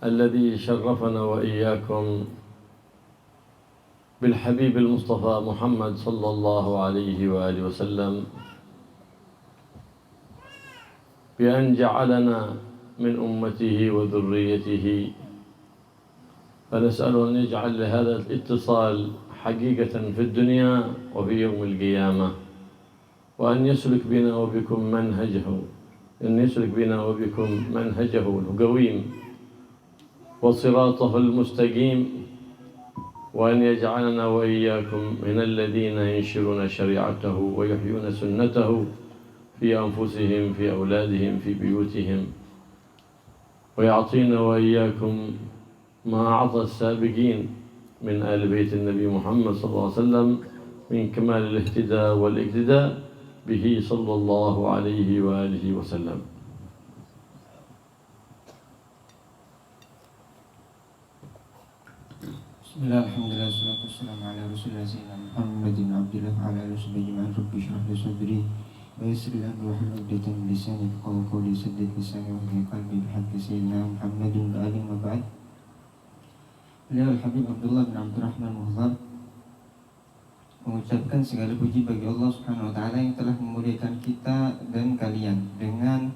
الذي شرفنا وإياكم بالحبيب المصطفى محمد صلى الله عليه وآله وسلم بأن جعلنا من أمته وذريته، فنسأل أن يجعل لهذا الاتصال حقيقة في الدنيا وفي يوم القيامة، وأن يسلك بنا وبكم منهجه القويم وصراطه المستقيم، وأن يجعلنا وإياكم من الذين ينشرون شريعته ويحيون سنته في أنفسهم، في أولادهم، في بيوتهم، ويعطينا وإياكم ما أعطى السابقين من آل بيت النبي محمد صلى الله عليه وسلم من كمال الاهتداء والاقتداء به صلى الله عليه وآله وسلم. بسم الله الحمد لله والصلاة والسلام على رسول الله سيدنا محمد بن عبد الله وعلى آله وصحبه أجمعين. رب اشرح لي صدري ويسر لي أمري واحلل عقدة من لساني يفقهوا قولي سدد لساني واهدي قلبي بحق سيدنا محمد وآله وبعد. Beliau Al-Habib Abdullah bin Abdurrahman Muhdhar mengucapkan segala puji bagi Allah Subhanahu wa taala yang telah memuliakan kita dan kalian dengan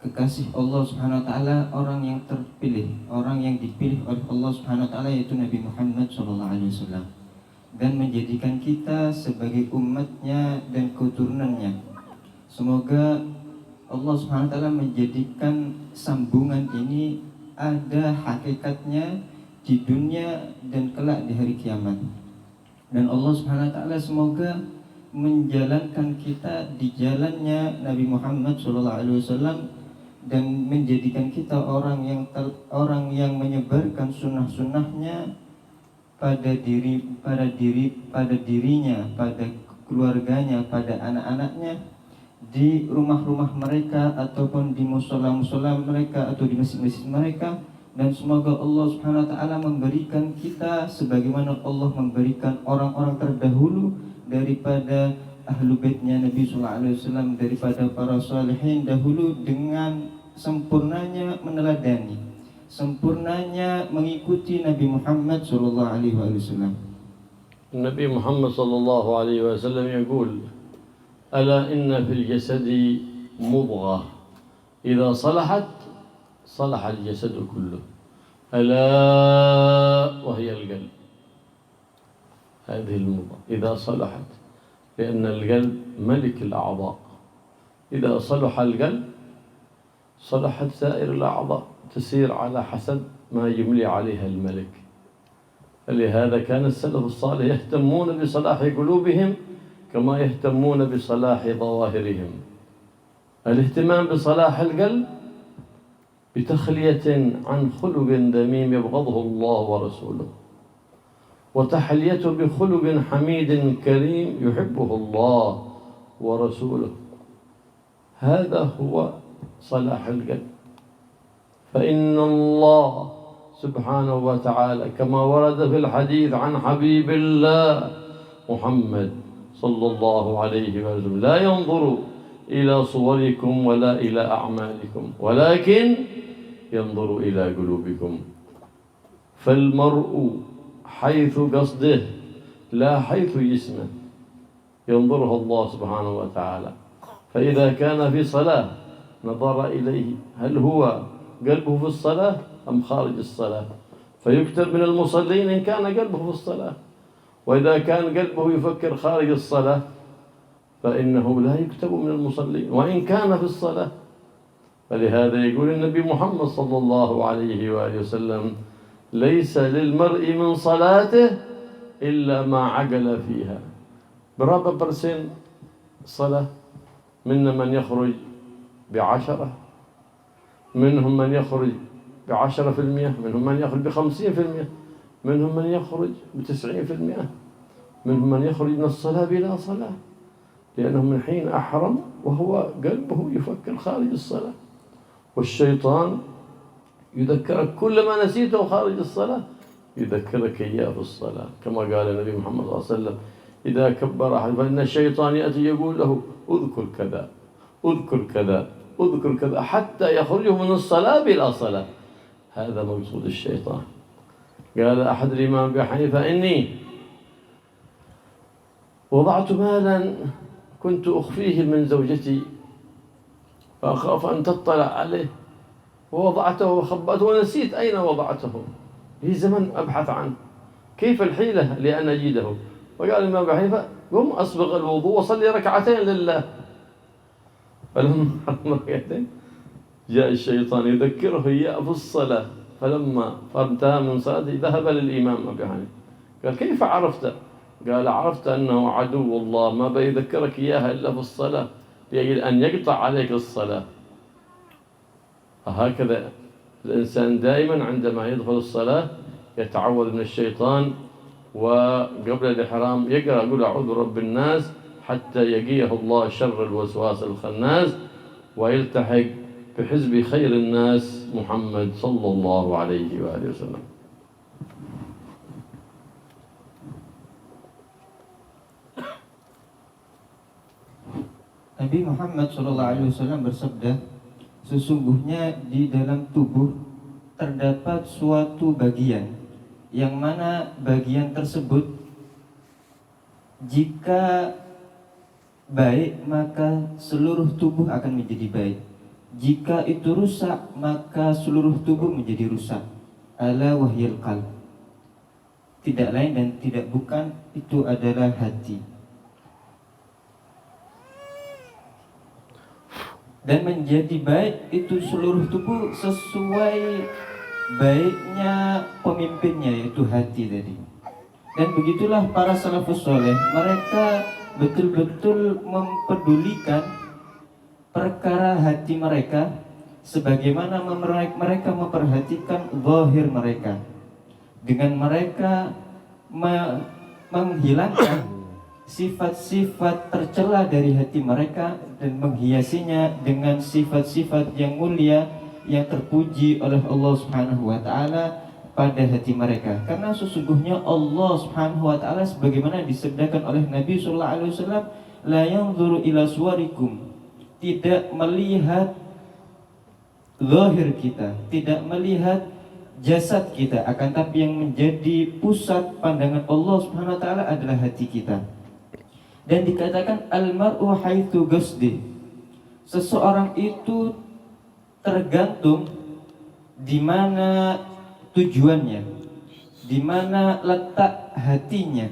kekasih Allah Subhanahu wa taala, orang yang terpilih, orang yang dipilih oleh Allah Subhanahu wa taala, yaitu Nabi Muhammad sallallahu alaihi wasallam, dan menjadikan kita sebagai umatnya dan keturunannya. Semoga Allah Subhanahu wa taala menjadikan sambungan ini ada hakikatnya di dunia dan kelak di hari kiamat. Dan Allah Subhanahu wa taala semoga menjalankan kita di jalannya Nabi Muhammad sallallahu alaihi wasallam dan menjadikan kita orang yang menyebarkan sunnah-sunnahnya pada dirinya, pada keluarganya, pada anak-anaknya, di rumah-rumah mereka ataupun di musola-musola mereka atau di masjid-masjid mereka. Dan semoga Allah Subhanahu wa taala memberikan kita sebagaimana Allah memberikan orang-orang terdahulu daripada ahlu baitnya Nabi sallallahu alaihi wasallam, daripada para salihin dahulu, dengan sempurnanya meneladani, sempurnanya mengikuti Nabi Muhammad sallallahu alaihi wasallam. Nabi Muhammad sallallahu alaihi wasallam yaqul: "Ala inna fil jasadi mudghah, idza salahat salaha al-jasad kulluh, ala wa hiya al-qalb." هذه المضغة إذا صلحت، لأن القلب ملك الأعضاء، إذا صلح القلب صلحت سائر الأعضاء، تسير على حسب ما يملي عليها الملك. فلهذا كان السلف الصالح يهتمون بصلاح قلوبهم كما يهتمون بصلاح ظواهرهم. الاهتمام بصلاح القلب بتخلية عن خلق ذميم يبغضه الله ورسوله، وتحليته بخلق حميد كريم يحبه الله ورسوله. هذا هو صلاح القلب. فإن الله سبحانه وتعالى كما ورد في الحديث عن حبيب الله محمد صلى الله عليه وسلم: لا ينظر إلى صوركم ولا إلى أعمالكم ولكن ينظر إلى قلوبكم. فالمرء حيث قصده لا حيث جسمه ينظره الله سبحانه وتعالى. فإذا كان في صلاة نظر إليه هل هو قلبه في الصلاة أم خارج الصلاة، فيكتب من المصلين إن كان قلبه في الصلاة. وإذا كان قلبه يفكر خارج الصلاة فإنه لا يكتب من المصلين وإن كان في الصلاة. فلهذا يقول النبي محمد صلى الله عليه وآله وسلم: ليس للمرء من صلاته إلا ما عقل فيها. berapa persen صلاة؟ منا من يخرج ب10%، منهم من يخرج ب10%، منهم من يخرج ب50%، منهم من يخرج ب90%، منهم من يخرج من الصلاة بلا صلاة، لأنه من حين أحرم وهو قلبه يفكر خارج الصلاة. والشيطان يذكرك كل ما نسيته خارج الصلاة يذكرك إياه في الصلاة، كما قال النبي محمد صلى الله عليه وسلم: إذا كبر أحد فإن الشيطان يأتي يقول له: اذكر كذا اذكر كذا اذكر كذا حتى يخرجه من الصلاة بلا صلاة. هذا مقصود الشيطان. قال أحد الإمام أبي حنيفة إني وضعت مالا كنت أخفيه من زوجتي فأخاف أن تطلع عليه، ووضعته وخبأته ونسيت أين وضعته، لي زمن أبحث عنه، كيف الحيلة لأن أجده؟ وقال الإمام أبي حنيفة قم أسبغ الوضوء وصلي ركعتين لله. فلما ركعتين جاء الشيطان يذكره إياه في الصلاة، فلما انتهى من صلاته ذهب للإمام أبي حنيفة قال كيف عرفت؟ قال عرفت أنه عدو الله ما بيذكرك إياها إلا في الصلاة لأجل أن يقطع عليك الصلاة. فهكذا الإنسان دائما عندما يدخل الصلاة يتعوذ من الشيطان، وقبل الإحرام يقرأ يقول أعوذ برب الناس حتى يقيه الله شر الوسواس الخناس، ويلتحق بحزب خير الناس محمد صلى الله عليه وآله وسلم. Nabi Muhammad SAW bersabda, sesungguhnya di dalam tubuh terdapat suatu bagian, yang mana bagian tersebut jika baik maka seluruh tubuh akan menjadi baik, jika itu rusak maka seluruh tubuh menjadi rusak. Ala wahyil qalb. Tidak lain dan tidak bukan, itu adalah hati. Dan menjadi baik itu seluruh tubuh sesuai baiknya pemimpinnya, yaitu hati tadi. Dan begitulah para salafus soleh, mereka betul-betul mempedulikan perkara hati mereka, sebagaimana mereka memperhatikan zahir mereka, dengan mereka menghilangkan sifat-sifat tercela dari hati mereka dan menghiasinya dengan sifat-sifat yang mulia yang terpuji oleh Allah Subhanahu wa taala pada hati mereka. Karena sesungguhnya Allah Subhanahu wa taala sebagaimana disabdakan oleh Nabi sallallahu alaihi wasallam, la yanzuru ila suwarikum, tidak melihat zahir kita, tidak melihat jasad kita, akan tapi yang menjadi pusat pandangan Allah Subhanahu wa taala adalah hati kita. Dan dikatakan al-mar'u haitsu qasdi, seseorang itu tergantung di mana tujuannya, di mana letak hatinya.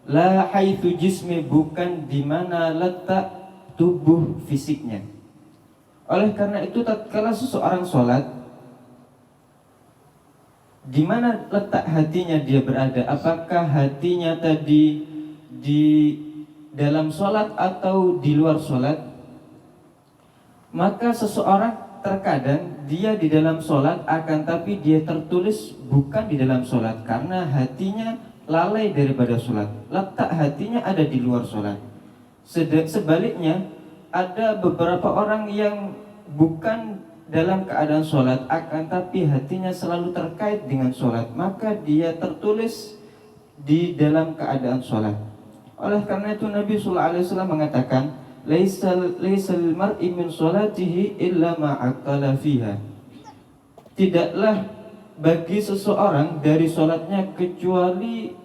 La haitsu jismi, bukan di mana letak tubuh fisiknya. Oleh karena itu tatkala seseorang sholat, di mana letak hatinya dia berada? Apakah hatinya tadi di dalam sholat atau di luar sholat? Maka seseorang terkadang dia di dalam sholat, akan tapi dia tertulis bukan di dalam sholat, karena hatinya lalai daripada sholat, letak hatinya ada di luar sholat. Sebaliknya, ada beberapa orang yang bukan dalam keadaan sholat, akan tapi hatinya selalu terkait dengan sholat, maka dia tertulis di dalam keadaan sholat. Oleh karena itu Nabi sallallahu alaihi wasallam mengatakan, laisal mar'i min sholatihi illa ma aqala fiha. Tidaklah bagi seseorang dari sholatnya kecuali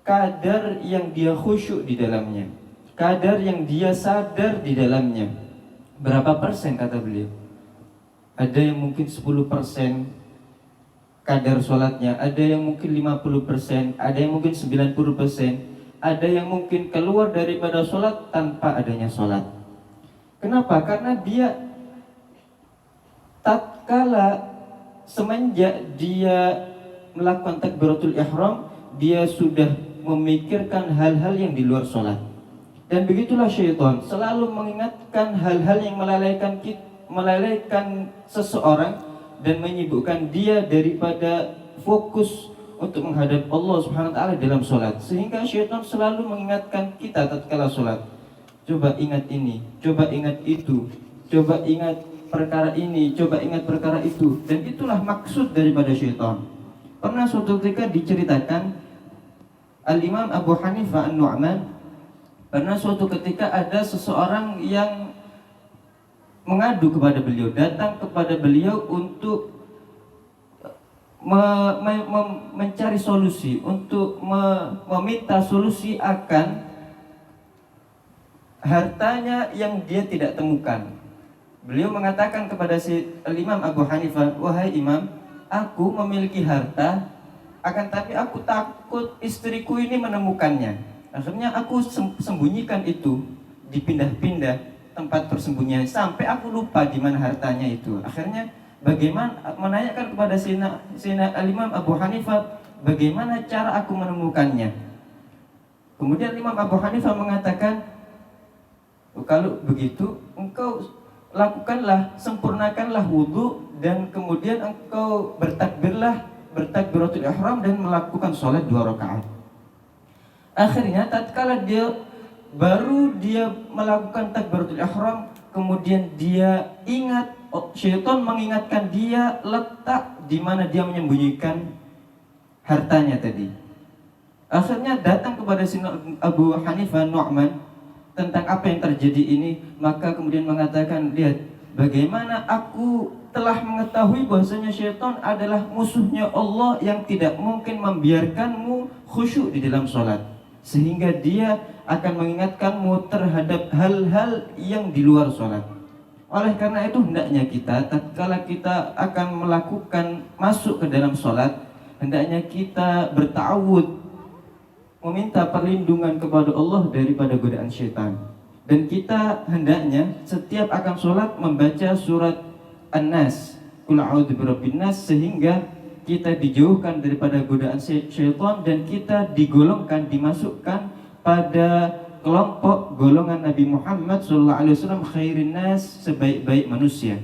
kadar yang dia khusyuk di dalamnya, kadar yang dia sadar di dalamnya. Berapa persen kata beliau? Ada yang mungkin 10% kadar sholatnya, ada yang mungkin 50%, ada yang mungkin 90%, ada yang mungkin keluar daripada sholat tanpa adanya sholat. Kenapa? Karena dia tatkala semenjak dia melakukan takbiratul ihram, dia sudah memikirkan hal-hal yang di luar sholat. Dan begitulah syaitan selalu mengingatkan hal-hal yang melalaikan seseorang dan menyibukkan dia daripada fokus untuk menghadap Allah Subhanahu wa taala dalam sholat. Sehingga syaitan selalu mengingatkan kita tatkala sholat, coba ingat ini, coba ingat itu, coba ingat perkara ini, coba ingat perkara itu. Dan itulah maksud daripada syaitan. Pernah suatu ketika diceritakan, Al-Imam Abu Hanifah An-Nu'man, pernah suatu ketika ada seseorang yang mengadu kepada beliau, datang kepada beliau untuk mencari solusi, untuk meminta solusi akan hartanya yang dia tidak temukan. Beliau mengatakan kepada si Imam Abu Hanifah, wahai Imam, aku memiliki harta, akan tapi aku takut istriku ini menemukannya. Akhirnya aku sembunyikan itu, dipindah-pindah tempat persembunyian sampai aku lupa di mana hartanya itu. Akhirnya bagaimana menanyakan kepada Sina Imam Abu Hanifah, bagaimana cara aku menemukannya? Kemudian Imam Abu Hanifah mengatakan, kalau begitu engkau lakukanlah, sempurnakanlah wudu dan kemudian engkau bertakbiratul ihram dan melakukan sholat 2 rakaat. Akhirnya tatkala dia melakukan takbiratul ihram, kemudian dia ingat, syaitan mengingatkan dia letak di mana dia menyembunyikan hartanya tadi. Akhirnya datang kepada Abu Hanifah Nu'man tentang apa yang terjadi ini, maka kemudian mengatakan, lihat bagaimana aku telah mengetahui bahwasanya syaitan adalah musuhnya Allah yang tidak mungkin membiarkanmu khusyuk di dalam sholat, sehingga dia akan mengingatkanmu terhadap hal-hal yang di luar sholat. Oleh karena itu hendaknya kita tatkala kita akan melakukan masuk ke dalam sholat, hendaknya kita berta'awud, meminta perlindungan kepada Allah daripada godaan syaitan. Dan kita hendaknya setiap akan sholat membaca surat An-Nas, Qul a'udzu birabbin nas, sehingga kita dijauhkan daripada godaan syaitan dan kita digolongkan, dimasukkan pada kelompok golongan Nabi Muhammad SAW, khairin nas, sebaik-baik manusia.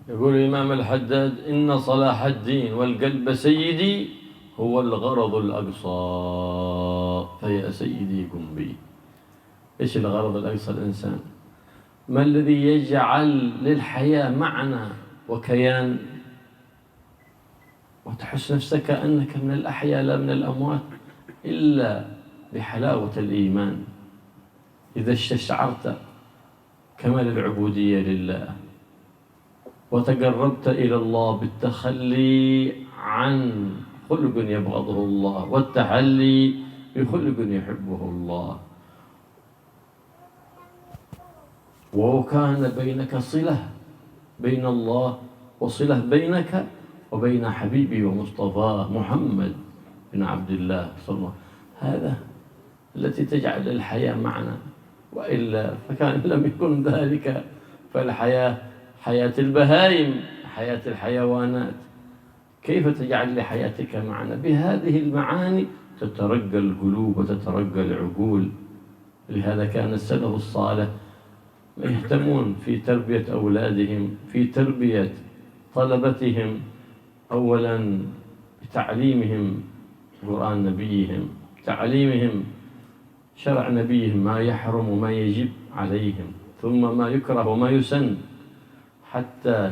يقول الإمام الحداد إن صلاح الدين والقلب سيدي هو الغرض الأقصى فيا سيدي قم بي. إيش الغرض الأقصى الإنسان؟ ما الذي يجعل للحياة معنى وكيان وتحس نفسك كأنك من الأحياء لا من الأموات إلا بحلاوة الإيمان. إذا استشعرت كمال العبودية لله وتقربت إلى الله بالتخلي عن خلق يبغضه الله والتحلي بخلق يحبه الله، وكان بينك صلة بين الله وصلة بينك وبين حبيبي ومصطفاه محمد بن عبد الله صلى الله عليه وسلم، هذا التي تجعل الحياة معنا، وإلا فكان لم يكن ذلك فالحياة حياة البهائم، حياة الحيوانات. كيف تجعل لحياتك معنى؟ بهذه المعاني تترقى القلوب وتترقى العقول. لهذا كان السلف الصالح يهتمون في تربية أولادهم، في تربية طلبتهم، أولا بتعليمهم قرآن نبيهم، تعليمهم شرع نبيهم، ما يحرم وما يجب عليهم، ثم ما يكره وما يسن، حتى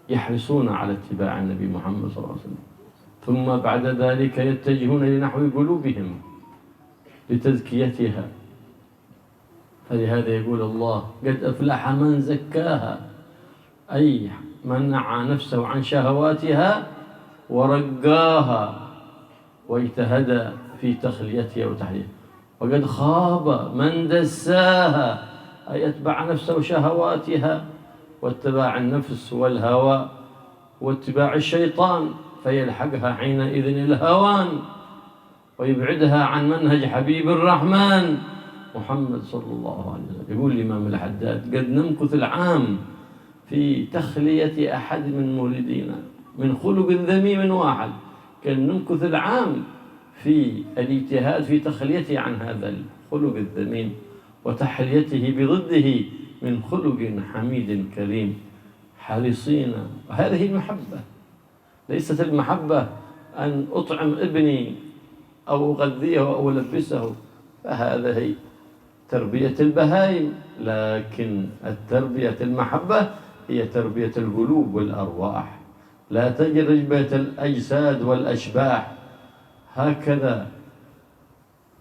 يحرصون على اتباع النبي محمد صلى الله عليه وسلم. ثم بعد ذلك يتجهون لنحو قلوبهم لتزكيتها. فلهذا يقول الله قد أفلح من زكاها، أي منع نفسه عن شهواتها ورقاها واجتهد في تخليتها وتحليلها. وقد خاب من دساها، أي أتبع نفسه شهواتها واتباع النفس والهوى واتباع الشيطان، فيلحقها حينئذ الهوان ويبعدها عن منهج حبيب الرحمن محمد صلى الله عليه وسلم. يقول الإمام الحداد قد نمكث العام في تخلية أحد من مولدينا من خلق ذميم واحد، كان نمكث العام في الاجتهاد في تخليته عن هذا الخلق الذميم وتحليته بضده من خلق حميد كريم، حريصين. وهذه المحبة، ليست المحبة أن أطعم ابني أو أغذيه أو ألبسه، فهذا هي تربية البهائم. لكن التربية المحبة هي تربية القلوب والأرواح، لا تجربة الأجساد والأشباح. هكذا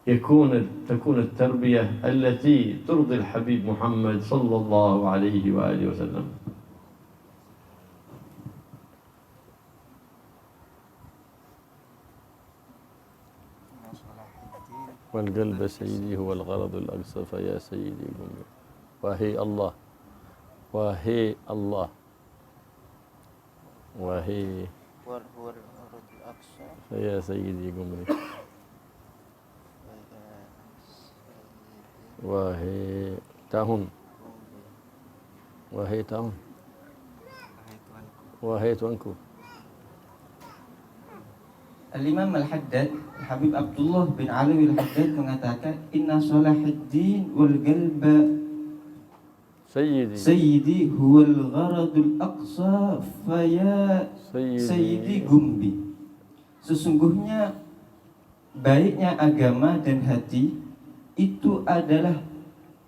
تكون التربية التي ترضي الحبيب محمد صلى الله عليه وآله وسلم. والقلب سيدي هو الغرض الأقصى فيا سيدي قم. وهي الله وهي الله وهي فيا سيدي قمري wahai tahun wahai tuanku. Al-Imam Al-Haddad, Habib Abdullah bin Alawi Al-Haddad mengatakan inna salahuddin wal qalba sayyidi huwal gharadul aqsa faya sayyidi gumbi. Sesungguhnya baiknya agama dan hati itu adalah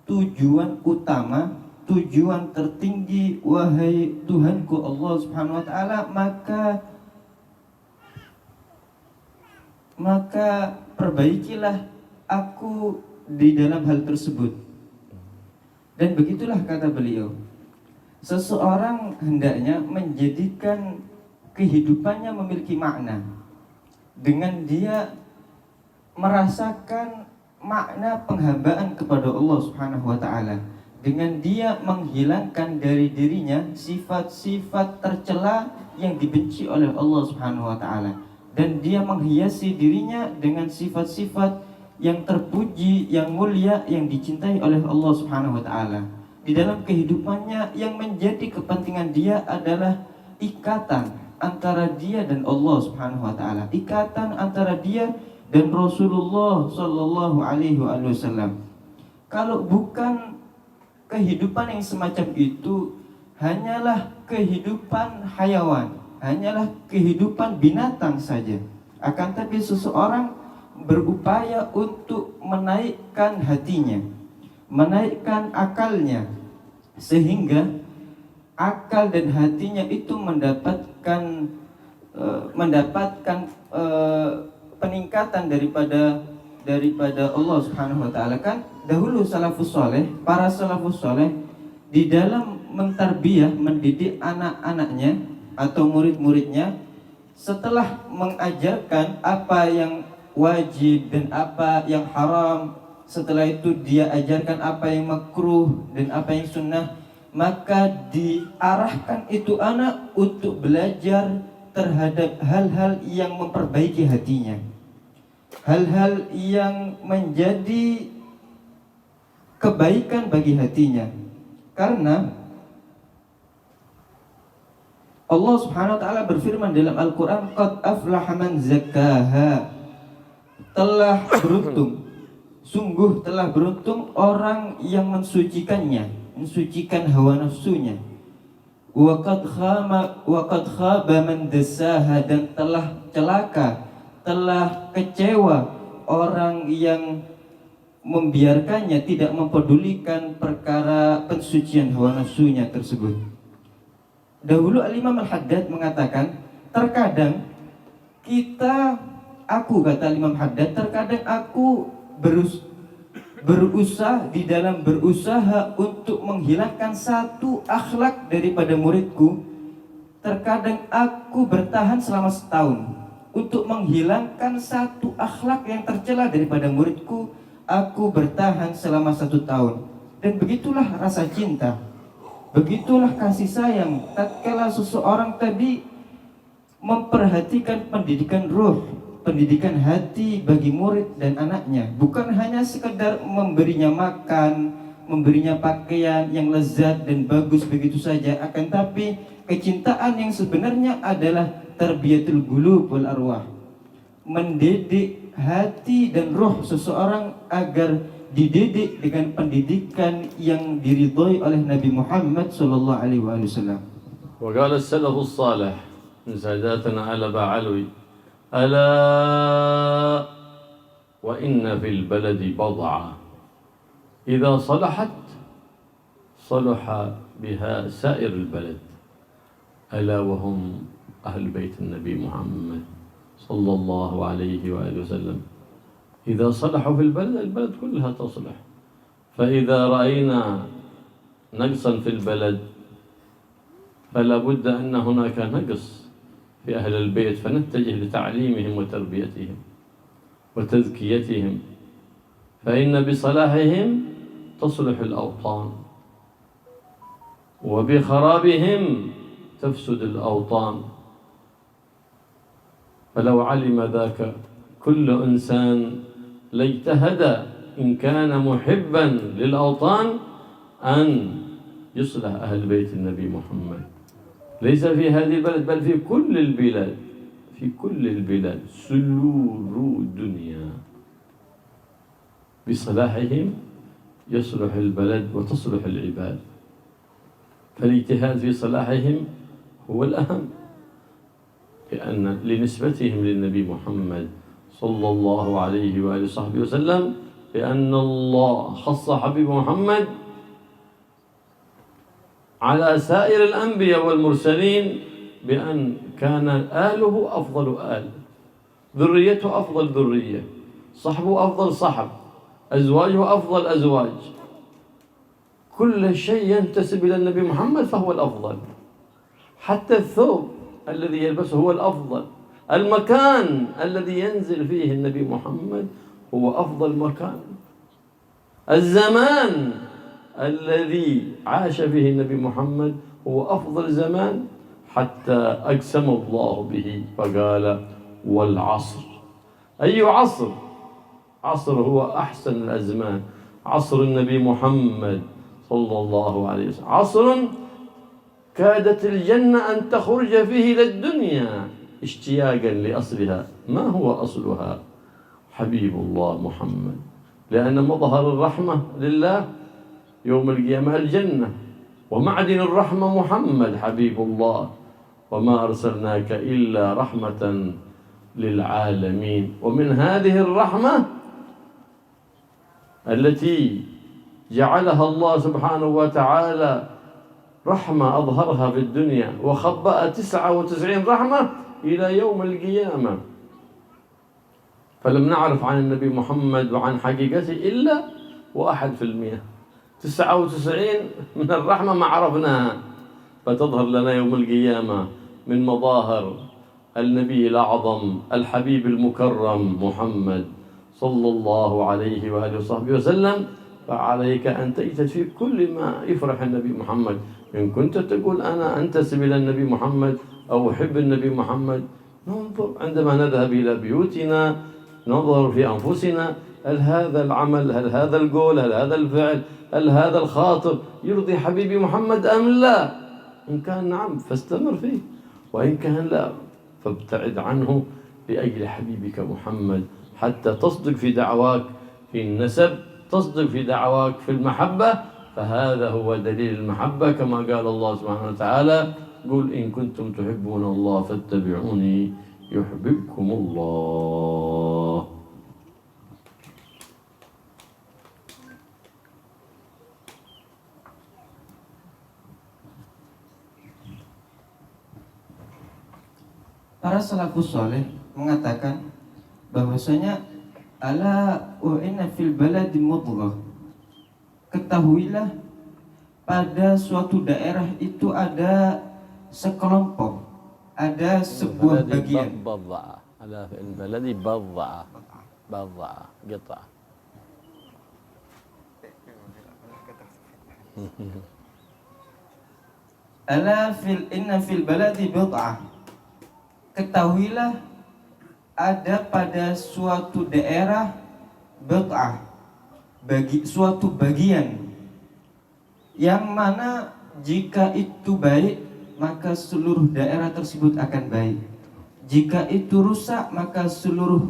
tujuan utama, tujuan tertinggi, wahai Tuhanku Allah Subhanahu wa taala, maka perbaikilah aku di dalam hal tersebut. Dan begitulah kata beliau, seseorang hendaknya menjadikan kehidupannya memiliki makna dengan dia merasakan makna penghambaan kepada Allah Subhanahu wa taala, dengan dia menghilangkan dari dirinya sifat-sifat tercela yang dibenci oleh Allah Subhanahu wa taala, dan dia menghiasi dirinya dengan sifat-sifat yang terpuji, yang mulia, yang dicintai oleh Allah Subhanahu wa taala. Di dalam kehidupannya yang menjadi kepentingan dia adalah ikatan antara dia dan Allah Subhanahu wa taala, ikatan antara dia dan Rasulullah sallallahu alaihi wasallam. Kalau bukan kehidupan yang semacam itu, hanyalah kehidupan hayawan, hanyalah kehidupan binatang saja. Akan tapi seseorang berupaya untuk menaikkan hatinya, menaikkan akalnya, sehingga akal dan hatinya itu mendapatkan peningkatan daripada Allah Subhanahu wa taala. Kan dahulu salafus saleh, para salafus saleh di dalam mentarbiyah, mendidik anak-anaknya atau murid-muridnya, setelah mengajarkan apa yang wajib dan apa yang haram, setelah itu dia ajarkan apa yang makruh dan apa yang sunnah, maka diarahkan itu anak untuk belajar terhadap hal-hal yang memperbaiki hatinya, hal-hal yang menjadi kebaikan bagi hatinya. Karena Allah Subhanahu wa taala berfirman dalam Al-Qur'an, qad aflaha man zakkaha, telah beruntung, sungguh telah beruntung orang yang mensucikannya, mensucikan hawa nafsunya. Wa qad khaba man dassaha, dan telah celaka, telah kecewa orang yang membiarkannya, tidak mempedulikan perkara pensucian hawa nafsunya tersebut. Dahulu Al-Imam Al-Haddad mengatakan, terkadang kata Imam Haddad, terkadang aku berusaha untuk menghilangkan satu akhlak daripada muridku. Terkadang aku bertahan selama setahun untuk menghilangkan satu akhlak yang tercela daripada muridku. Aku bertahan selama 1 tahun. Dan begitulah rasa cinta, begitulah kasih sayang tatkala seseorang tadi memperhatikan pendidikan ruh, pendidikan hati bagi murid dan anaknya. Bukan hanya sekedar memberinya makan, memberinya pakaian yang lezat dan bagus begitu saja, akan tapi kecintaan yang sebenarnya adalah tarbiyatul qulub wal arwah, mendidik hati dan roh seseorang agar dididik dengan pendidikan yang diridhai oleh Nabi Muhammad sallallahu alaihi wasallam. Wa qala as-salafus salih min sadatana ala ba'alwi ala wa inna fil baladi bad'a idza salahat salaha biha sa'ir al-balad ala wa hum ahl bait an-nabi Muhammad sallallahu alaihi wasallam. إذا صلحوا في البلد البلد كلها تصلح. فإذا رأينا نقصا في البلد فلا بد أن هناك نقص في أهل البيت، فنتجه لتعليمهم وتربيتهم وتزكيتهم، فإن بصلاحهم تصلح الأوطان، وبخرابهم تفسد الأوطان. فلو علم ذاك كل إنسان لاجتهد إن كان محبا للأوطان أن يصلح أهل بيت النبي محمد، ليس في هذه البلد بل في كل البلاد، في كل البلاد سلور الدنيا بصلاحهم يصلح البلد وتصلح العباد. فالاجتهاد في صلاحهم هو الأهم، لأن لنسبتهم للنبي محمد صلى الله عليه وآله وصحبه وسلم، لأن الله خص حبيب محمد على سائر الأنبياء والمرسلين بأن كان آله أفضل آل، ذريته أفضل ذرية، صحبه أفضل صحب، أزواجه أفضل أزواج، كل شيء ينتسب إلى النبي محمد فهو الأفضل. حتى الثوب الذي يلبسه هو الأفضل، المكان الذي ينزل فيه النبي محمد هو أفضل مكان، الزمان الذي عاش فيه النبي محمد هو أفضل زمان، حتى أقسم الله به فقال والعصر. أي عصر؟ عصر هو أحسن الأزمان، عصر النبي محمد صلى الله عليه وسلم، عصر كادت الجنة أن تخرج فيه إلى الدنيا اشتياقا لأصلها. ما هو أصلها؟ حبيب الله محمد، لأن مظهر الرحمة لله يوم القيامة الجنة، ومعدن الرحمة محمد حبيب الله، وما أرسلناك إلا رحمة للعالمين. ومن هذه الرحمة التي جعلها الله سبحانه وتعالى رحمة أظهرها في الدنيا وخبأ 99 رحمة إلى يوم القيامة، فلم نعرف عن النبي محمد وعن حقيقته إلا 1%، 99 من الرحمة ما عرفناها، فتظهر لنا يوم القيامة من مظاهر النبي الأعظم الحبيب المكرم محمد صلى الله عليه وآله وصحبه وسلم. فعليك أن تجتهد في كل ما يفرح النبي محمد. إن كنت تقول أنا أنتسب إلى النبي محمد أو أحب النبي محمد، ننظر عندما نذهب إلى بيوتنا، ننظر في أنفسنا، هل هذا العمل، هل هذا القول، هل هذا الفعل، هل هذا الخاطر يرضي حبيبي محمد أم لا؟ إن كان نعم فاستمر فيه، وإن كان لا فابتعد عنه لأجل حبيبك محمد، حتى تصدق في دعواك في النسب، تصدق في دعواك في المحبة، فهذا هو دليل المحبة، كما قال الله سبحانه وتعالى قل إن كنتم تحبون الله فاتبعوني يحببكم الله. Para salafus saleh mengatakan bahwasanya ala wa inna fil baladi mudghah, ketahuilah pada suatu daerah itu ada sekelompok, ada sebuah bagian. Ala fil baladi bad'a, bad'a, qita'. Ala fil inna fil baladi bid'ah, ketahuilah ada pada suatu daerah bid'ah, bagi suatu bagian yang mana jika itu baik maka seluruh daerah tersebut akan baik, jika itu rusak maka seluruh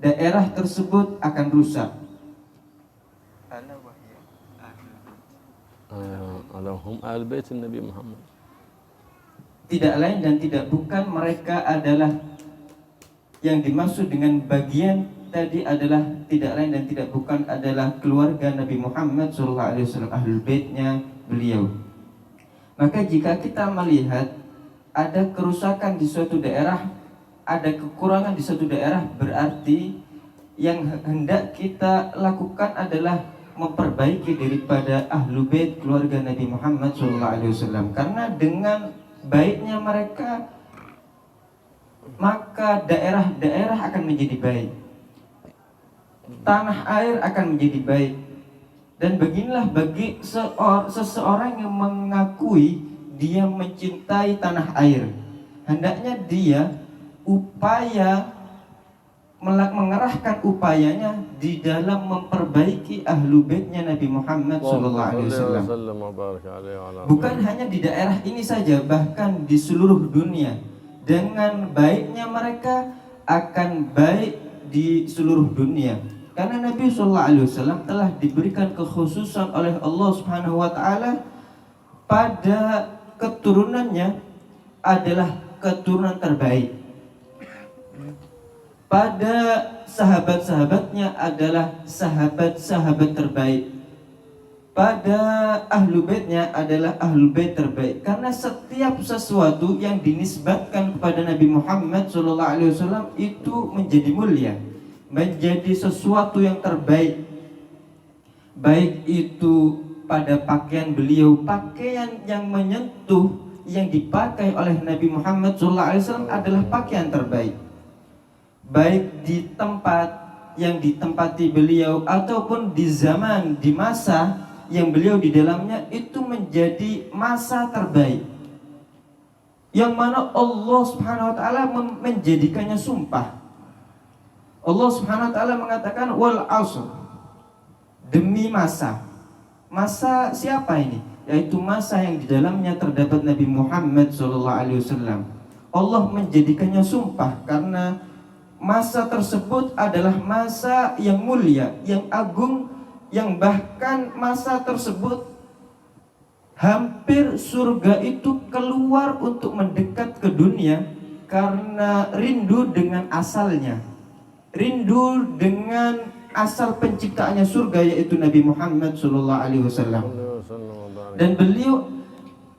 daerah tersebut akan rusak. Alahum al bait Nabi Muhammad. Tidak lain dan tidak bukan mereka adalah, yang dimaksud dengan bagian tadi adalah tidak lain dan tidak bukan adalah keluarga Nabi Muhammad SAW, ahlul baitnya beliau. Maka jika kita melihat ada kerusakan di suatu daerah, ada kekurangan di suatu daerah, berarti yang hendak kita lakukan adalah memperbaiki daripada ahlu bait keluarga Nabi Muhammad SAW. Karena dengan baiknya mereka, maka daerah-daerah akan menjadi baik, tanah air akan menjadi baik. Dan beginilah bagi seseorang yang mengakui dia mencintai tanah air, hendaknya dia mengerahkan upayanya di dalam memperbaiki ahlu baitnya Nabi Muhammad SAW. Bukan hanya di daerah ini saja, bahkan di seluruh dunia. Dengan baiknya mereka akan baik di seluruh dunia. Karena Nabi SAW telah diberikan kekhususan oleh Allah Subhanahu Wa Taala pada keturunannya adalah keturunan terbaik. Pada sahabat-sahabatnya adalah sahabat-sahabat terbaik. Pada ahlu baitnya adalah ahlu bait terbaik. Karena setiap sesuatu yang dinisbatkan kepada Nabi Muhammad SAW itu menjadi mulia, menjadi sesuatu yang terbaik. Baik itu pada pakaian beliau, pakaian yang menyentuh yang dipakai oleh Nabi Muhammad SAW adalah pakaian terbaik. Baik di tempat yang ditempati beliau ataupun di zaman, di masa yang beliau di dalamnya, itu menjadi masa terbaik, yang mana Allah Subhanahu Wa Taala menjadikannya sumpah. Allah Subhanahu Wa Taala mengatakan wal asr, demi masa. Masa siapa ini? Yaitu masa yang di dalamnya terdapat Nabi Muhammad SAW. Allah menjadikannya sumpah karena masa tersebut adalah masa yang mulia, yang agung, yang bahkan masa tersebut hampir surga itu keluar untuk mendekat ke dunia karena rindu dengan asalnya, rindu dengan asal penciptaannya surga, yaitu Nabi Muhammad SAW. Dan beliau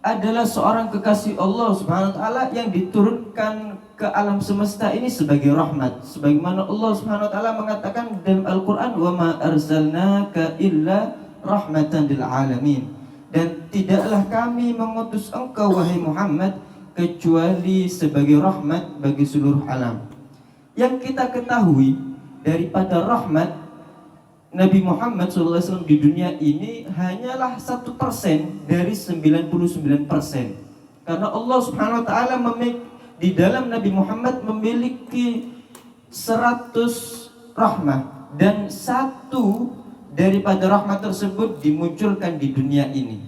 adalah seorang kekasih Allah Subhanahu Wa Taala yang diturunkan ke alam semesta ini sebagai rahmat, sebagaimana Allah Subhanahu Wa Taala mengatakan dalam Al-Quran, wa ma arsalnaka illa rahmatan lil alamin, dan tidaklah kami mengutus engkau wahai Muhammad kecuali sebagai rahmat bagi seluruh alam. Yang kita ketahui daripada rahmat Nabi Muhammad SAW di dunia ini hanyalah 1% dari 99%. Karena Allah Subhanahu Wa Taala di dalam Nabi Muhammad memiliki 100 rahmat, dan satu daripada rahmat tersebut dimunculkan di dunia ini.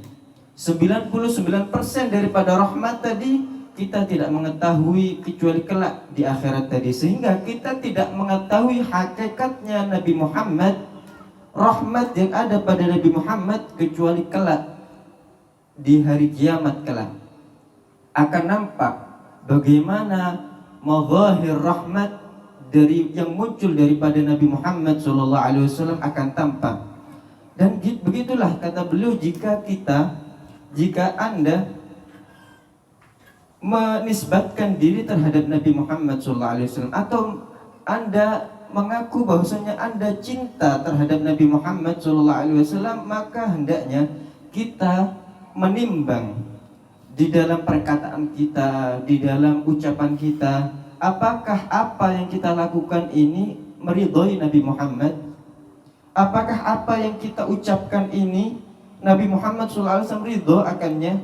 99% daripada rahmat tadi kita tidak mengetahui kecuali kelak di akhirat tadi, sehingga kita tidak mengetahui hakikatnya Nabi Muhammad, rahmat yang ada pada Nabi Muhammad, kecuali kelak di hari kiamat kelak akan nampak bagaimana mazahir rahmat dari yang muncul daripada Nabi Muhammad SAW akan tampak. Dan begitulah kata beliau, jika Anda menisbatkan diri terhadap Nabi Muhammad SAW, atau Anda mengaku bahwasanya Anda cinta terhadap Nabi Muhammad SAW, maka hendaknya kita menimbang di dalam perkataan kita, di dalam ucapan kita, apakah apa yang kita lakukan ini meridhoi Nabi Muhammad? Apakah apa yang kita ucapkan ini Nabi Muhammad SAW ridho akannya?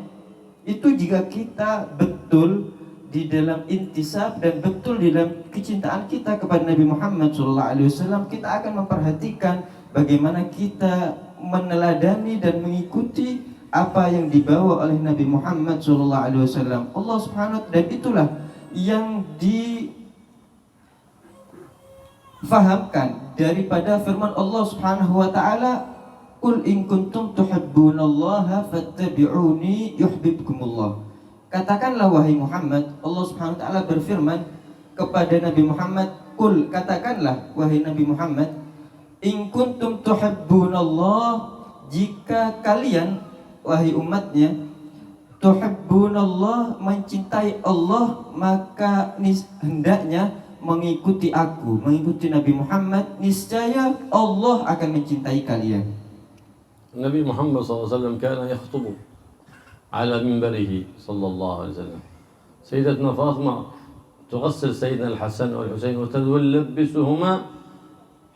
Itu jika kita betul di dalam intisab dan betul di dalam kecintaan kita kepada Nabi Muhammad SAW, kita akan memperhatikan bagaimana kita meneladani dan mengikuti apa yang dibawa oleh Nabi Muhammad SAW. Allah Subhanahu wa Ta'ala, dan itulah yang difahamkan daripada firman Allah Subhanahu wa Ta'ala, qul in kuntum tuhibbunallaha fattabi'uni yuhibbukumullah. Katakanlah wahai Muhammad, Allah Subhanahu wa Ta'ala berfirman kepada Nabi Muhammad, qul, katakanlah wahai Nabi Muhammad, in kuntum tuhibbunallah, jika kalian wahai umatnya tuhibbunallah, mencintai Allah, maka hendaknya mengikuti aku, mengikuti Nabi Muhammad, niscaya Allah akan mencintai kalian. Nabi Muhammad SAW كان يخطب على منبره صلى الله عليه وسلم. سيدتنا فاطمة تغسل سيدنا الحسن والحسين وتلبسهما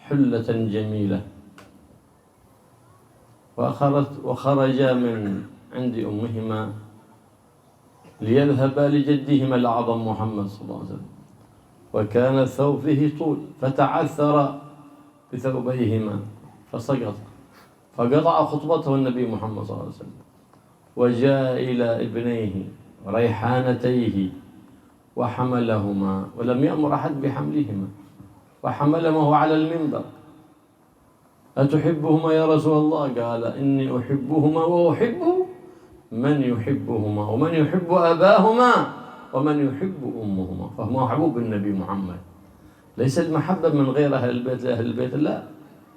حلة جميلة، وخرجا من عند أمهما ليذهبا لجدهما الأعظم محمد صلى الله عليه وسلم، وكان الثوب فيه طول فتعثر بثوبيهما فسقط، فقطع خطبته النبي محمد صلى الله عليه وسلم، وجاء إلى ابنيه ريحانتيه وحملهما، ولم يأمر أحد بحملهما، وحملهما على المنبر. أتحبهما يا رسول الله؟ قال إني أحبهما وأحب من يحبهما ومن يحب أباهما ومن يحب أمهما. فهو محبوب النبي محمد، ليس المحبة من غير أهل البيت لأهل البيت، لا،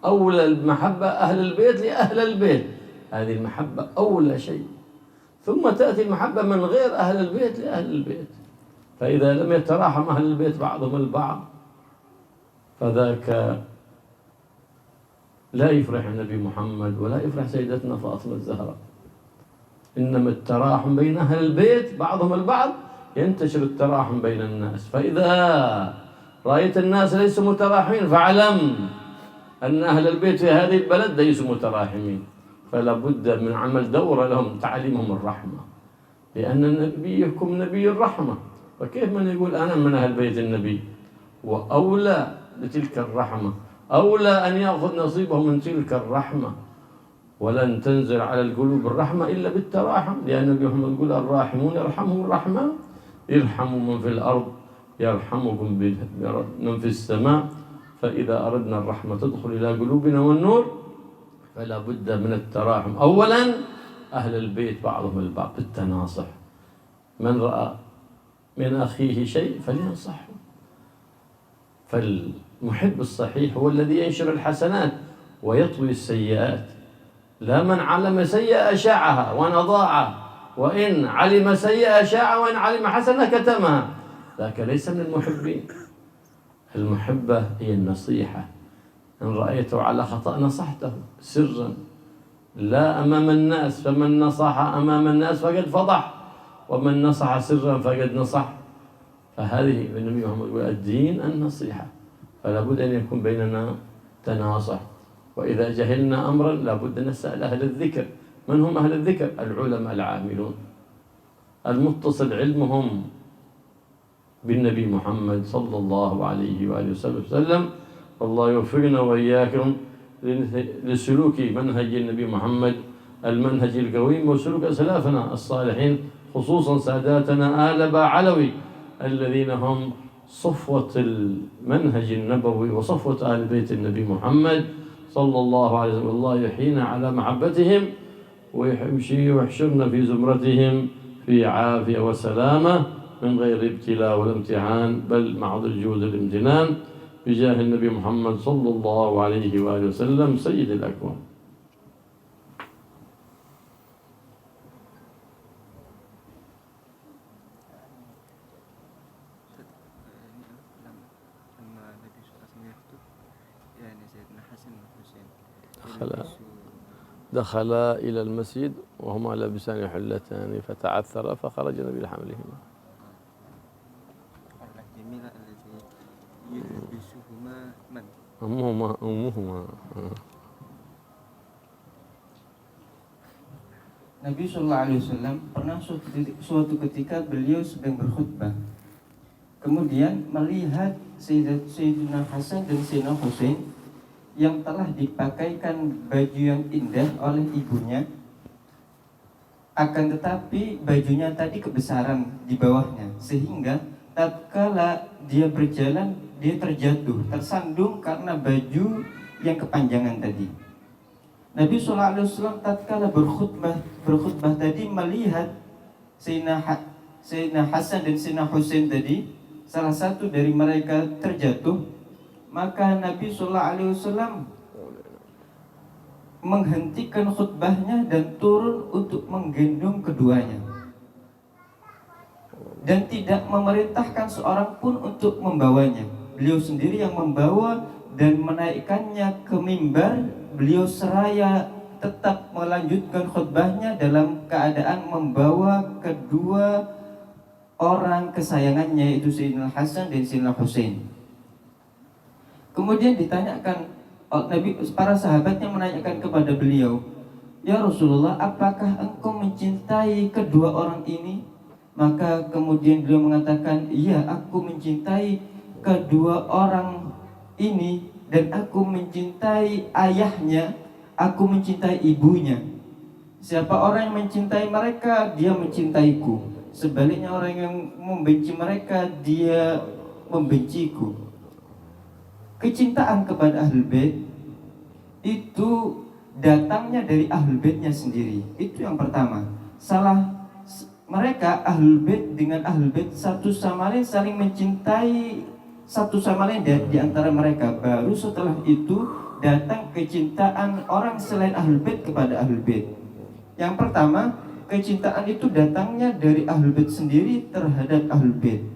أولى المحبة أهل البيت لأهل البيت، هذه المحبة أولى شيء، ثم تأتي المحبة من غير أهل البيت لأهل البيت. فإذا لم يتراحم أهل البيت بعضهم البعض فذاك لا يفرح النبي محمد ولا يفرح سيدتنا فاطمة الزهراء. إنما التراحم بين أهل البيت بعضهم البعض ينتشر التراحم بين الناس. فإذا رأيت الناس ليسوا متراحمين فاعلم أن أهل البيت في هذه البلد ليسوا متراحمين، فلا بد من عمل دورة لهم تعليمهم الرحمة، لأن نبيكم نبي الرحمة، وكيف من يقول أنا من أهل بيت النبي؟ وأولى بتلك الرحمة، أولى أن يأخذ نصيبه من تلك الرحمة. ولن تنزل على القلوب الرحمة إلا بالتراحم، لأن النبي محمد يقول الراحمون يرحمهم الرحمن، ارحموا من في الأرض يرحمكم من في السماء. فإذا أردنا الرحمة تدخل إلى قلوبنا والنور فلا بد من التراحم. أولا أهل البيت بعضهم البعض بالتناصح، من رأى من أخيه شيء فلينصحه. فالمحب الصحيح هو الذي ينشر الحسنات ويطوي السيئات، لا من علم سيئة أشاعها ونضاعها، وإن علم سيئة أشاعها، وإن علم حسنة كتمها، ذاك ليس من المحبين. المحبة هي النصيحة، إن رأيته على خطأ نصحته سرا لا أمام الناس، فمن نصح أمام الناس فقد فضح، ومن نصح سرا فقد نصح. فهذه النبي محمد يقول الدين النصيحة، فلا بد أن يكون بيننا تناصح. وإذا جهلنا أمرا لا بد أن نسأل أهل الذكر. من هم أهل الذكر؟ العلماء العاملون المتصل علمهم بالنبي محمد صلى الله عليه وآله وسلم. والله يوفقنا وإياكم لسلوك منهج النبي محمد المنهج القويم وسلوك أسلافنا الصالحين، خصوصا ساداتنا آل علوي الذين هم صفوة المنهج النبوي وصفوة آل بيت النبي محمد صلى الله عليه وسلم. الله يحيينا على محبتهم ويمشي ويحشرنا في زمرتهم في عافية وسلامة من غير ابتلاء ولا امتحان، بل مع الجود الامتنان، بجاه النبي محمد صلى الله عليه وآله وسلم سيد الأكوان. دخل إلى المسجد وهما لابسان حلتان فتعثر فخرج النبي لحملهما. أمهما. Nabi Shallallahu Alaihi Wasallam pernah suatu ketika beliau sedang berkhutbah, kemudian melihat Sayyidina Hasan dan Sayyidina Husain yang telah dipakaikan baju yang indah oleh ibunya, akan tetapi bajunya tadi kebesaran di bawahnya, sehingga tatkala dia berjalan dia terjatuh, tersandung karena baju yang kepanjangan tadi. Nabi Sallallahu Alaihi Wasallam tatkala berkhutbah tadi melihat Sayyidina Hasan dan Sayyidina Husain tadi, salah satu dari mereka terjatuh, maka Nabi Sallallahu Alaihi Wasallam menghentikan khutbahnya dan turun untuk menggendong keduanya, dan tidak memerintahkan seorang pun untuk membawanya. beliau sendiri yang membawa dan menaikkannya ke mimbar. Beliau seraya tetap melanjutkan khutbahnya dalam keadaan membawa kedua orang kesayangannya, yaitu Sayyidina Hasan dan Sayyidina Husain. Kemudian ditanyakan, para sahabatnya menanyakan kepada beliau, "Ya Rasulullah, apakah engkau mencintai kedua orang ini?" Maka kemudian beliau mengatakan, "Iya, aku mencintai kedua orang ini, dan aku mencintai ayahnya, aku mencintai ibunya. Siapa orang yang mencintai mereka, dia mencintaiku. Sebaliknya orang yang membenci mereka, dia membenciku." Kecintaan kepada Ahlul Bait itu datangnya dari Ahlul Baitnya sendiri. Itu yang pertama. Mereka Ahlul Bait dengan Ahlul Bait satu sama lain saling mencintai satu sama lain di antara mereka. Baru setelah itu datang kecintaan orang selain Ahlul Bait kepada Ahlul Bait. Yang pertama, kecintaan itu datangnya dari Ahlul Bait sendiri terhadap Ahlul Bait.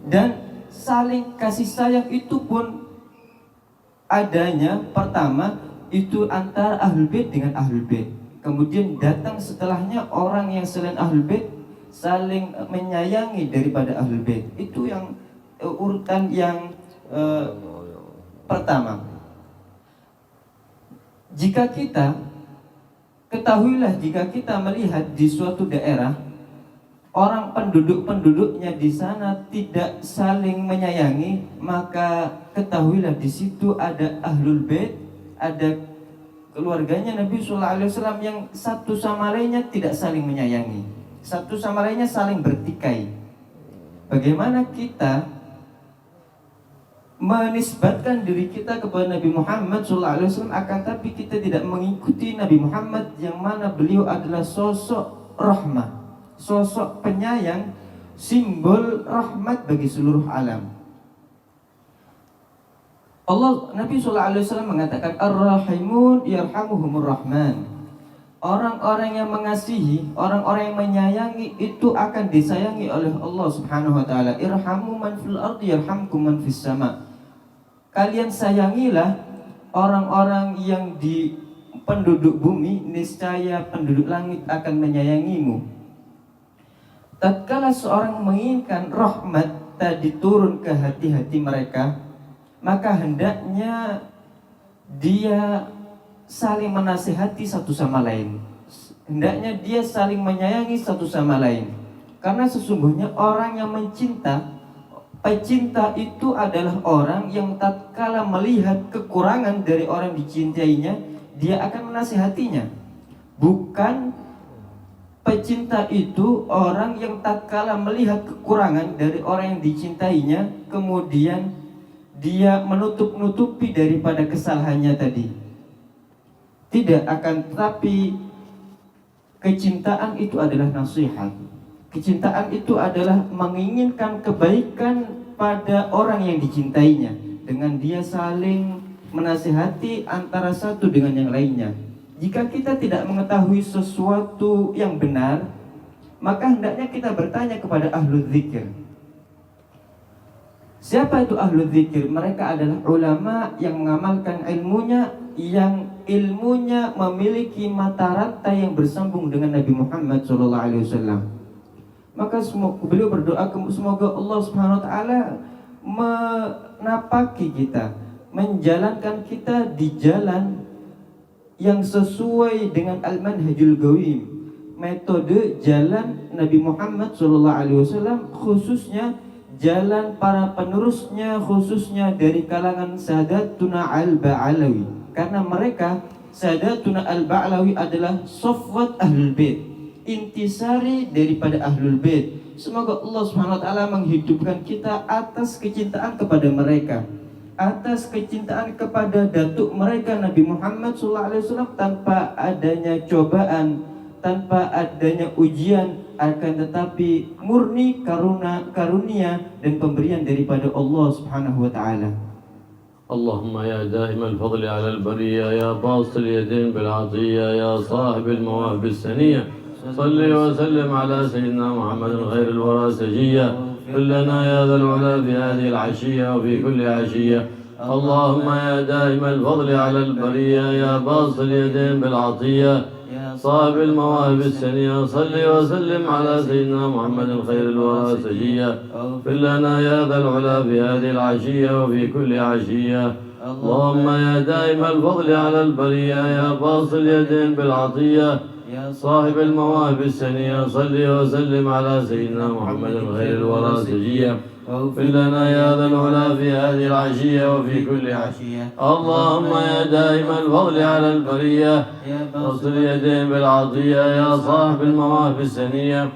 Dan saling kasih sayang itu pun adanya pertama itu antara Ahlul Bait dengan Ahlul Bait. Kemudian datang setelahnya orang yang selain Ahlul Bait saling menyayangi daripada Ahlul Bait. Itu yang urutan yang pertama. Ketahuilah jika kita melihat di suatu daerah orang penduduknya di sana tidak saling menyayangi, maka ketahuilah di situ ada Ahlul Bait, ada keluarganya Nabi Sallallahu Alaihi Wasallam yang satu sama lainnya tidak saling menyayangi, satu sama lainnya saling bertikai. Bagaimana kita menisbatkan diri kita kepada Nabi Muhammad SAW, akan tapi kita tidak mengikuti Nabi Muhammad yang mana beliau adalah sosok rahmah, sosok penyayang, simbol rahmat bagi seluruh alam. Nabi SAW mengatakan, Ar-Rahimun yarhamuhumur Rahman. Orang-orang yang mengasihi, orang-orang yang menyayangi itu akan disayangi oleh Allah Subhanahu wa taala. Irhamu man fil ardi yarhamkum man fis sama. Kalian sayangilah orang-orang yang di penduduk bumi, niscaya penduduk langit akan menyayangimu. Tatkala seorang menginginkan rahmat tadi turun ke hati-hati mereka, maka hendaknya dia saling menasihati satu sama lain. Hendaknya dia saling menyayangi satu sama lain. Karena sesungguhnya orang yang pecinta itu adalah orang yang tatkala melihat kekurangan dari orang dicintainya, dia akan menasihatinya. Bukan pecinta itu orang yang tatkala melihat kekurangan dari orang yang dicintainya, kemudian dia menutup-nutupi daripada kesalahannya tadi. Tidak, akan tetapi kecintaan itu adalah nasihat. Kecintaan itu adalah menginginkan kebaikan pada orang yang dicintainya, dengan dia saling menasihati antara satu dengan yang lainnya. Jika kita tidak mengetahui sesuatu yang benar, maka hendaknya kita bertanya kepada ahlul dzikir. Siapa itu ahlul dzikir? Mereka adalah ulama yang mengamalkan ilmunya, yang ilmunya memiliki mata rantai yang bersambung dengan Nabi Muhammad SAW. Maka beliau berdoa semoga Allah Subhanahu wa taala menapaki kita, menjalankan kita di jalan yang sesuai dengan al-manhajul qawim, metode jalan Nabi Muhammad SAW, khususnya jalan para penerusnya, khususnya dari kalangan Sadatuna Al-Ba'alawi. Karena mereka Sadatuna Al-Ba'alawi adalah safwat Ahlul Bait, intisari daripada Ahlul Bait. Semoga Allah Subhanahu wa taala menghidupkan kita atas kecintaan kepada mereka, atas kecintaan kepada datuk mereka Nabi Muhammad SAW, tanpa adanya cobaan, tanpa adanya ujian, akan tetapi murni karunia dan pemberian daripada Allah Subhanahu wa taala. اللهم يا دائم الفضل على البرية، يا باسط اليدين بالعطية، يا صاحب المواهب السنية، صل وسلم على سيدنا محمد خير الورى سجيا اغفر لنا يا ذا العلا في هذه العشية وفي كل عشية. اللهم يا دائم الفضل على البرية يا باسط اليدين بالعطية صاحب المواهب السنية صل وسلم على سيدنا محمد خير الورى سجيا اغفر لنا يا ذا العلا في هذه العشية وفي كل عشية. اللهم يا دائم الفضل على البرية يا باسط اليدين بالعطية صاحب المواهب السنية صل وسلم على سيدنا محمد خير الورى سجيا اغفر لنا يا ذا العلا في هذه العشية وفي كل عشية. اللهم يا دائم الفضل على البرية باسط اليدين بالعطية يا صاحب المواهب السنية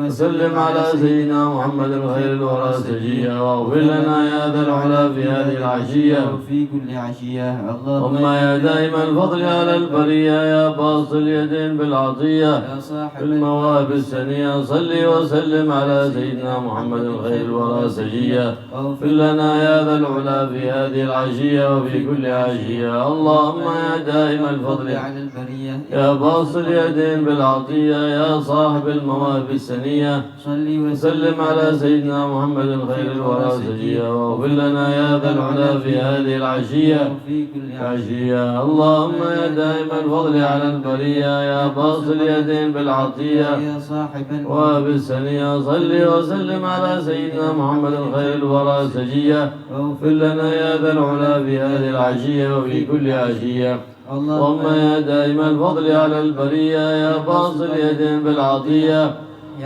وسلم على سيدنا محمد خير الورى سجيا واغفر لنا يا ذا العلا في هذه العشية وفي كل عشية. اللهم يا دائم الفضل على البرية يا باسط اليدين بالعطية يا صاحب المواهب السنية صل وسلم على سيدنا محمد خير الورى سجيا اغفر لنا يا ذا العلا في هذه العشية وفي كل عشية. اللهم يا دائم الفضل على البرية يا باسط اليدين بالعطية يا صاحب المواهب السنية صل وسلم على سيدنا محمد خير الورى سجيا واغفر لنا يا ذا العلا في هذه العشية وفي كل عشية. اللهم يا دائم الفضل على البرية يا باسط اليدين بالعطية يا صاحب المواهب السنية صل وسلم على سيدنا محمد خير الورى سجيا واغفر لنا يا ذا العلا في هذه العشية وفي كل عشية. اللهم يا دائم الفضل على البرية يا باسط اليدين بالعطية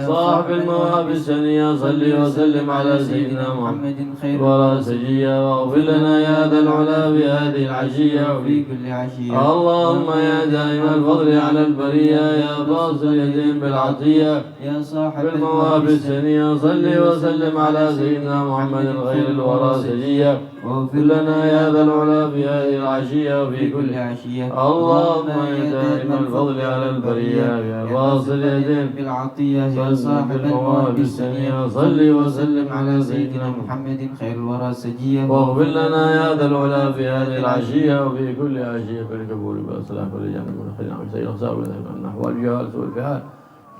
صاحب المواهب السنية صل وسلم على سيدنا محمد خير الورى سجيا واغفر لنا يا ذا العلا في هذه العشية وفي كل عشية. اللهم يا دائم الفضل على البرية يا باسط اليدين بالعطية يا صاحب المواهب السنية صل وسلم على سيدنا محمد خير الورى سجيا واغفر لنا يا ذا العلا في هذه العشية وفي كل عشية. اللهم يا دائم الفضل على البرية يا باسط اليدين بالعطية يا صاحب المواهب السنية صل وسلم على سيدنا محمد خير الورى سجيا واغفر لنا يا ذا العلا في هذه العشية وفي كل عشية بالقبول والصلاة والجنة والخير عن سيد الخسار والنحو والجهالة والفعال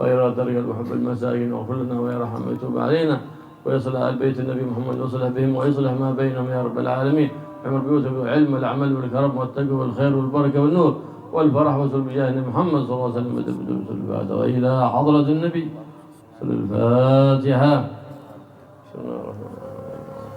خير طريق وحب المساكين واغفر لنا ويرحم ويتوب علينا ويصلح آل بيت النبي محمد ويصلح بهم ويصلح ما بينهم يا رب العالمين. عمر بيوتهم بالعلم والعمل والكرم والتقوى والخير والبركة والنور والفرح وسر بجاه محمد صلى الله عليه وسلم بدل الفاتحة وإلى حضرة النبي صلى الفاتحة. بسم الله الرحمن الرحيم.